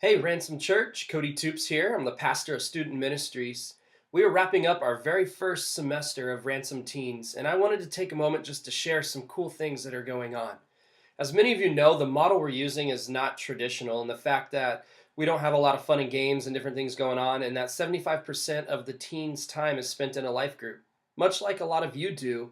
Hey, Ransom Church, Cody Toops here. I'm the pastor of student ministries. We are wrapping up our very first semester of Ransom Teens, and I wanted to take a moment just to share some cool things that are going on. As many of you know, the model we're using is not traditional, and the fact that we don't have a lot of fun and games and different things going on, and that 75% of the teens' time is spent in a life group, much like a lot of you do.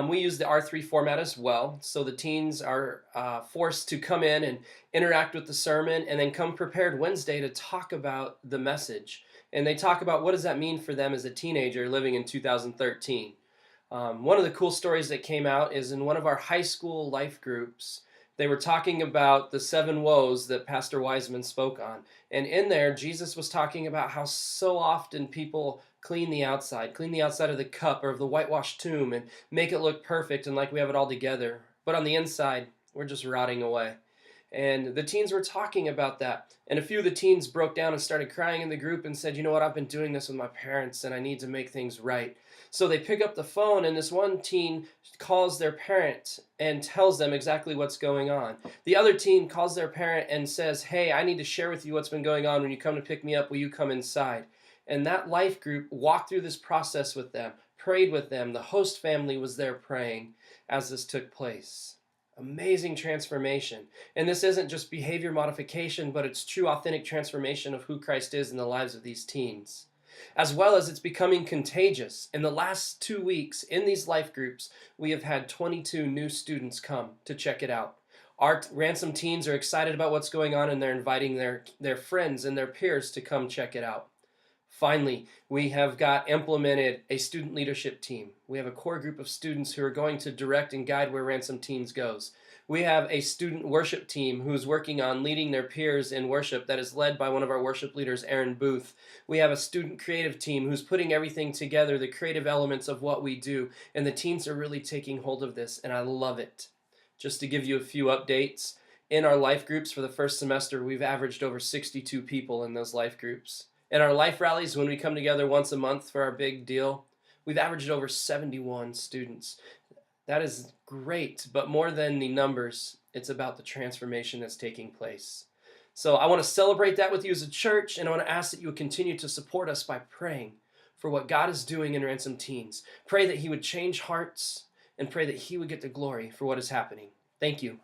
We use the R3 format as well, so the teens are forced to come in and interact with the sermon, and then come prepared Wednesday to talk about the message. And they talk about what does that mean for them as a teenager living in 2013. One of the cool stories that came out is in one of our high school life groups. They were talking about the seven woes that Pastor Wiseman spoke on. And in there, Jesus was talking about how so often people clean the outside of the cup or of the whitewashed tomb and make it look perfect and like we have it all together. But on the inside, we're just rotting away. And the teens were talking about that. And a few of the teens broke down and started crying in the group and said, you know what, I've been doing this with my parents and I need to make things right. So they pick up the phone and this one teen calls their parent and tells them exactly what's going on. The other teen calls their parent and says, hey, I need to share with you what's been going on. When you come to pick me up, will you come inside? And that life group walked through this process with them, prayed with them. The host family was there praying as this took place. Amazing transformation. And this isn't just behavior modification, but it's true authentic transformation of who Christ is in the lives of these teens. As well as it's becoming contagious. In the last 2 weeks in these life groups, we have had 22 new students come to check it out. Our Ransom teens are excited about what's going on and they're inviting their friends and their peers to come check it out. Finally, we have got implemented a student leadership team. We have a core group of students who are going to direct and guide where Ransom Teens goes. We have a student worship team who's working on leading their peers in worship that is led by one of our worship leaders, Aaron Booth. We have a student creative team who's putting everything together, the creative elements of what we do, and the teens are really taking hold of this, and I love it. Just to give you a few updates, in our life groups for the first semester, we've averaged over 62 people in those life groups. In our life rallies, when we come together once a month for our big deal, we've averaged over 71 students. That is great, but more than the numbers, it's about the transformation that's taking place. So I want to celebrate that with you as a church, and I want to ask that you would continue to support us by praying for what God is doing in Ransom Teens. Pray that He would change hearts, and pray that He would get the glory for what is happening. Thank you.